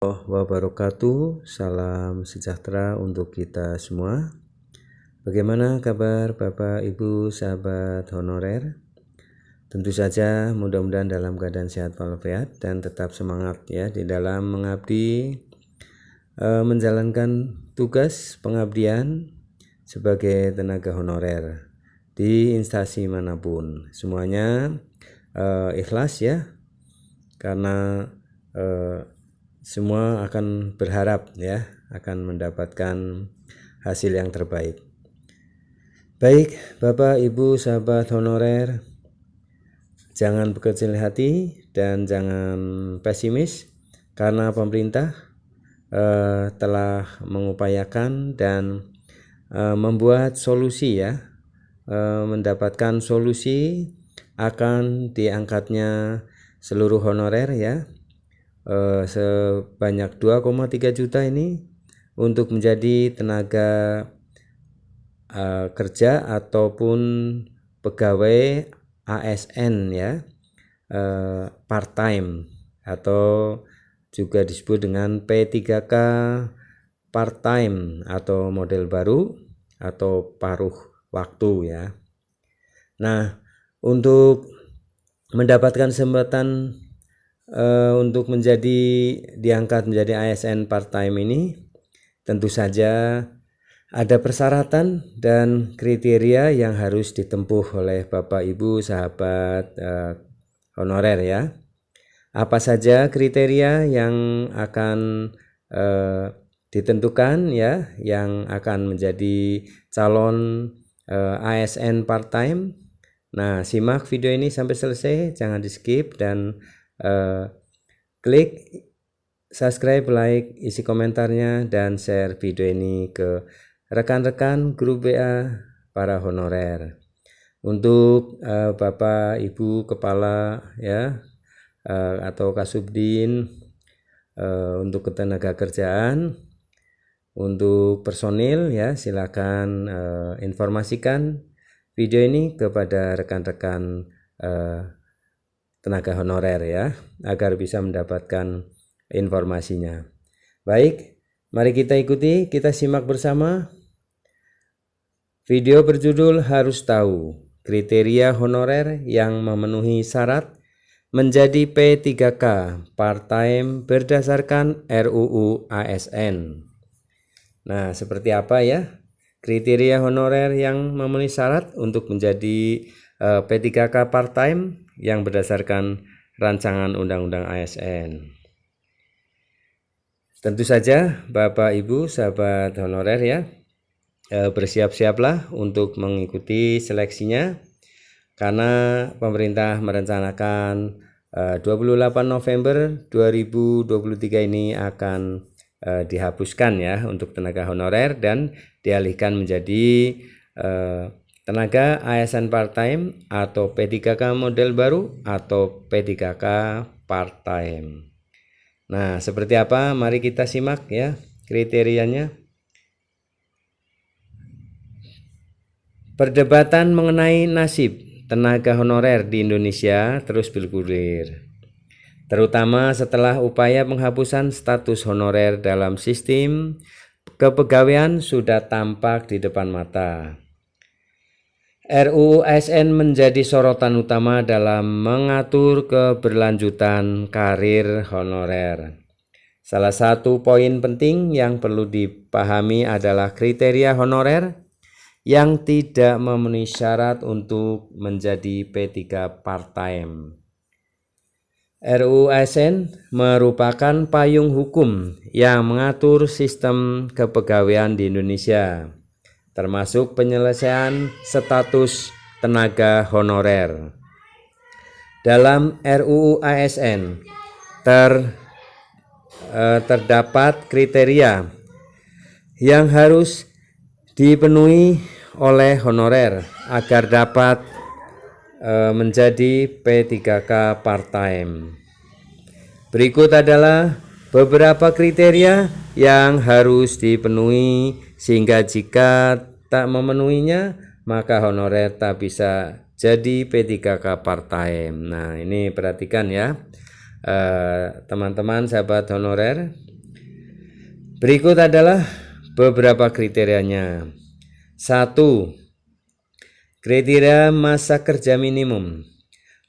Wabarakatuh. Salam sejahtera untuk kita semua. Bagaimana kabar Bapak Ibu sahabat honorer? Tentu saja mudah-mudahan dalam keadaan sehat walafiat dan tetap semangat ya di dalam mengabdi, menjalankan tugas pengabdian sebagai tenaga honorer di instansi manapun. Semuanya ikhlas ya, karena semua akan berharap ya akan mendapatkan hasil yang terbaik. Baik Bapak Ibu sahabat honorer, jangan berkecil hati dan jangan pesimis, karena pemerintah telah mengupayakan dan membuat solusi ya, mendapatkan solusi akan diangkatnya seluruh honorer ya, sebanyak 2,3 juta ini untuk menjadi tenaga kerja ataupun pegawai ASN ya, part time atau juga disebut dengan P3K part time atau model baru atau paruh waktu ya. Nah, untuk mendapatkan kesempatan untuk diangkat menjadi ASN part time ini, tentu saja ada persyaratan dan kriteria yang harus ditempuh oleh Bapak Ibu sahabat honorer ya. Apa saja kriteria yang akan ditentukan ya, yang akan menjadi calon ASN part time? Nah, simak video ini sampai selesai, jangan di skip, dan klik subscribe, like, isi komentarnya, dan share video ini ke rekan-rekan grup WA para honorer. Untuk Bapak Ibu Kepala ya, atau Kasubdin, untuk ketenaga kerjaan, untuk personil ya, silakan informasikan video ini kepada rekan-rekan tenaga honorer ya, agar bisa mendapatkan informasinya. Baik, mari kita ikuti, kita simak bersama. Video berjudul Harus Tahu Kriteria Honorer yang Memenuhi Syarat Menjadi P3K Part-Time Berdasarkan RUU ASN. Nah, seperti apa ya kriteria honorer yang memenuhi syarat untuk menjadi P3K part-time yang berdasarkan rancangan Undang-Undang ASN. Tentu saja Bapak Ibu sahabat honorer ya, bersiap-siaplah untuk mengikuti seleksinya, karena pemerintah merencanakan 28 November 2023 ini akan dihapuskan ya untuk tenaga honorer dan dialihkan menjadi tenaga ASN part-time atau P3K model baru atau P3K part-time. Nah, seperti apa? Mari kita simak ya kriterianya. Perdebatan mengenai nasib tenaga honorer di Indonesia terus bergulir, terutama setelah upaya penghapusan status honorer dalam sistem kepegawaian sudah tampak di depan mata. RUU ASN menjadi sorotan utama dalam mengatur keberlanjutan karir honorer. Salah satu poin penting yang perlu dipahami adalah kriteria honorer yang tidak memenuhi syarat untuk menjadi P3 part-time. RUU ASN merupakan payung hukum yang mengatur sistem kepegawaian di Indonesia, termasuk penyelesaian status tenaga honorer. Dalam RUU ASN terdapat kriteria yang harus dipenuhi oleh honorer agar dapat menjadi P3K part-time. Berikut adalah beberapa kriteria yang harus dipenuhi, sehingga jika tak memenuhinya maka honorer tak bisa jadi P3K part-time. Nah, ini perhatikan ya teman-teman sahabat honorer. Berikut adalah beberapa kriterianya. 1. Kriteria masa kerja minimum.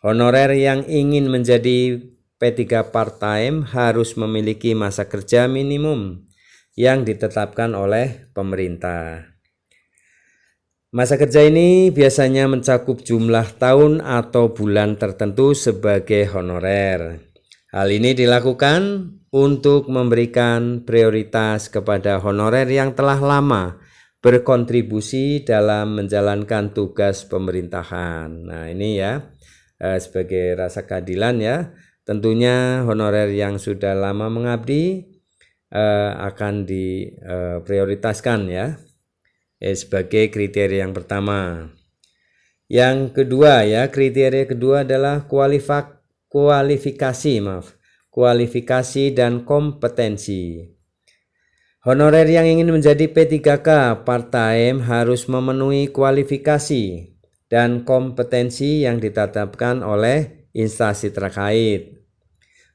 Honorer yang ingin menjadi P3 part-time harus memiliki masa kerja minimum yang ditetapkan oleh pemerintah. Masa kerja ini biasanya mencakup jumlah tahun atau bulan tertentu sebagai honorer. Hal ini dilakukan untuk memberikan prioritas kepada honorer yang telah lama berkontribusi dalam menjalankan tugas pemerintahan. Nah, ini ya sebagai rasa keadilan ya. Tentunya honorer yang sudah lama mengabdi akan diprioritaskan ya. Sebagai kriteria yang pertama. Yang kedua ya, kriteria kedua adalah kualifikasi dan kompetensi. Honorer yang ingin menjadi P3K part-time harus memenuhi kualifikasi dan kompetensi yang ditetapkan oleh instansi terkait.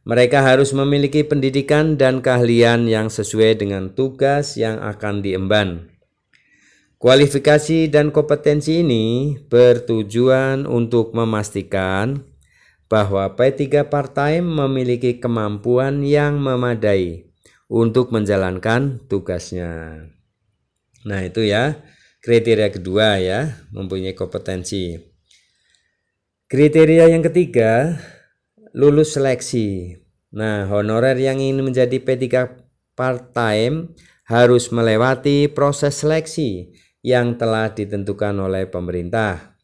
Mereka harus memiliki pendidikan dan keahlian yang sesuai dengan tugas yang akan diemban. Kualifikasi dan kompetensi ini bertujuan untuk memastikan bahwa P3 part-time memiliki kemampuan yang memadai untuk menjalankan tugasnya. Nah, itu ya kriteria kedua ya, mempunyai kompetensi. Kriteria yang ketiga, lulus seleksi. Nah, honorer yang ingin menjadi P3 part-time harus melewati proses seleksi yang telah ditentukan oleh pemerintah.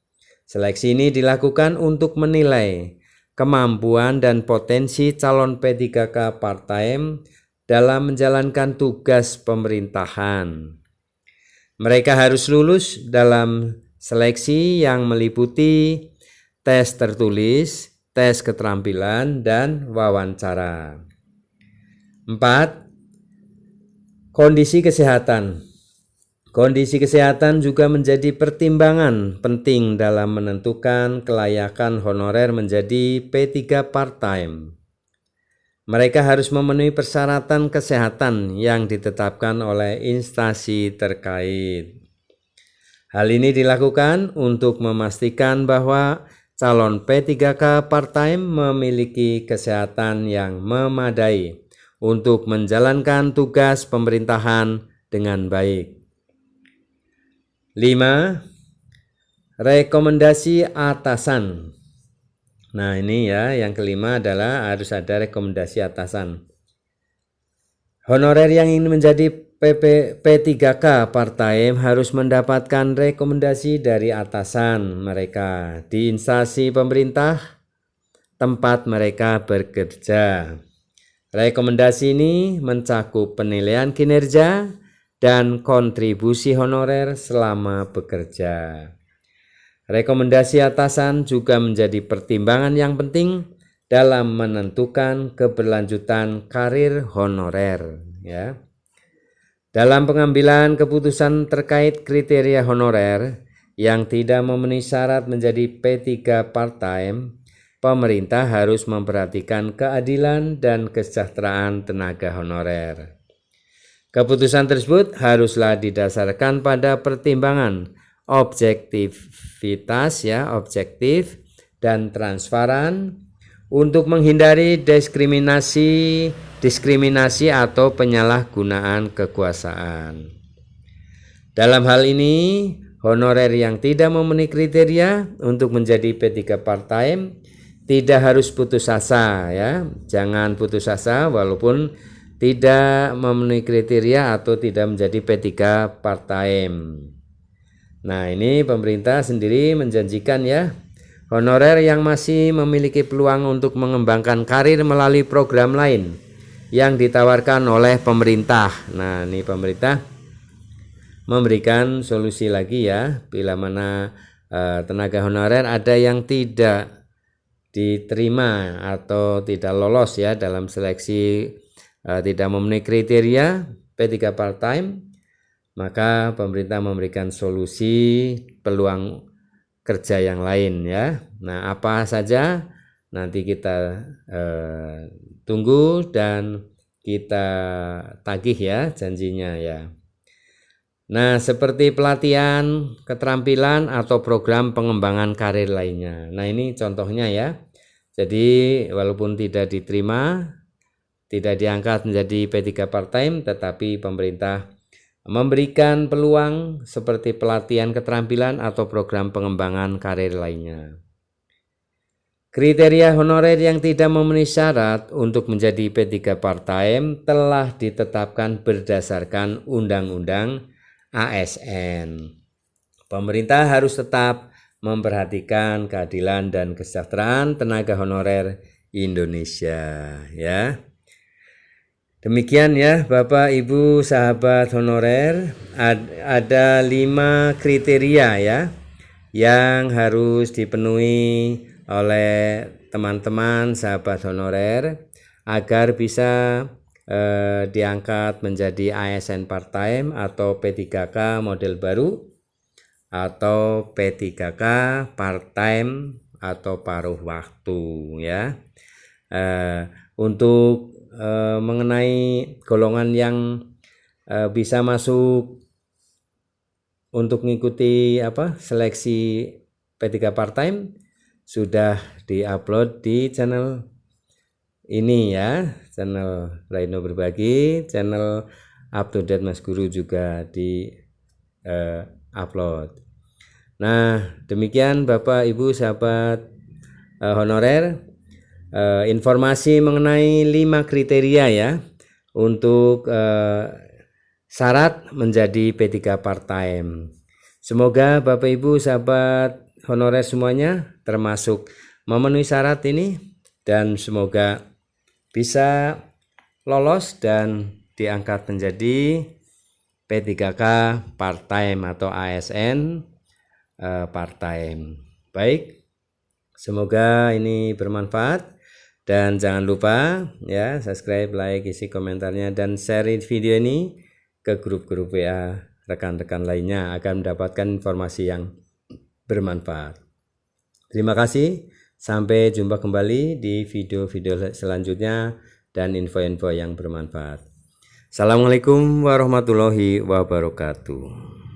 Seleksi ini dilakukan untuk menilai kemampuan dan potensi calon P3K part-time dalam menjalankan tugas pemerintahan. Mereka harus lulus dalam seleksi yang meliputi tes tertulis, tes keterampilan, dan wawancara. 4. Kondisi kesehatan. Kondisi kesehatan juga menjadi pertimbangan penting dalam menentukan kelayakan honorer menjadi P3 part-time. Mereka harus memenuhi persyaratan kesehatan yang ditetapkan oleh instansi terkait. Hal ini dilakukan untuk memastikan bahwa calon P3K part-time memiliki kesehatan yang memadai untuk menjalankan tugas pemerintahan dengan baik. 5. Rekomendasi atasan. Nah, ini ya, yang kelima adalah harus ada rekomendasi atasan. Honorer yang ingin menjadi P3K part-time harus mendapatkan rekomendasi dari atasan mereka di instansi pemerintah tempat mereka bekerja. Rekomendasi ini mencakup penilaian kinerja dan kontribusi honorer selama bekerja. Rekomendasi atasan juga menjadi pertimbangan yang penting dalam menentukan keberlanjutan karir honorer ya. Dalam pengambilan keputusan terkait kriteria honorer yang tidak memenuhi syarat menjadi P3 part-time, pemerintah harus memperhatikan keadilan dan kesejahteraan tenaga honorer. Keputusan tersebut haruslah didasarkan pada pertimbangan objektivitas ya, objektif dan transparan untuk menghindari diskriminasi atau penyalahgunaan kekuasaan. Dalam hal ini, honorer yang tidak memenuhi kriteria untuk menjadi P3 part-time tidak harus putus asa ya. Jangan putus asa walaupun tidak memenuhi kriteria atau tidak menjadi P3 part-time. Nah, ini pemerintah sendiri menjanjikan ya, honorer yang masih memiliki peluang untuk mengembangkan karir melalui program lain yang ditawarkan oleh pemerintah. Nah, ini pemerintah memberikan solusi lagi ya, bila mana tenaga honorer ada yang tidak diterima atau tidak lolos ya dalam seleksi, tidak memenuhi kriteria P3 part-time, maka pemerintah memberikan solusi peluang kerja yang lain ya. Nah, apa saja nanti kita tunggu dan kita tagih ya janjinya ya. Nah, seperti pelatihan, keterampilan atau program pengembangan karir lainnya. Nah, ini contohnya ya. Jadi, walaupun tidak diterima, tidak diangkat menjadi P3 part-time, tetapi pemerintah memberikan peluang seperti pelatihan keterampilan atau program pengembangan karir lainnya. Kriteria honorer yang tidak memenuhi syarat untuk menjadi P3 part-time telah ditetapkan berdasarkan Undang-Undang ASN. Pemerintah harus tetap memperhatikan keadilan dan kesejahteraan tenaga honorer Indonesia ya. Demikian ya Bapak Ibu sahabat honorer, ada 5 kriteria ya yang harus dipenuhi oleh teman-teman sahabat honorer agar bisa diangkat menjadi ASN part-time atau P3K model baru atau P3K part-time atau paruh waktu ya. Untuk mengenai golongan yang bisa masuk untuk mengikuti seleksi P3 part-time sudah diupload di channel ini ya, channel Raino Berbagi, channel Up to Date Mas Guru juga di upload. Nah, demikian Bapak Ibu sahabat honorer, informasi mengenai 5 kriteria ya untuk syarat menjadi P3 part-time. Semoga Bapak Ibu sahabat honorer semuanya termasuk memenuhi syarat ini dan semoga bisa lolos dan diangkat menjadi P3K part-time atau ASN part-time. Baik, semoga ini bermanfaat dan jangan lupa ya subscribe, like, isi komentarnya dan share video ini ke grup-grup WA rekan-rekan lainnya agar mendapatkan informasi yang bermanfaat. Terima kasih. Sampai jumpa kembali di video-video selanjutnya dan info-info yang bermanfaat. Assalamualaikum warahmatullahi wabarakatuh.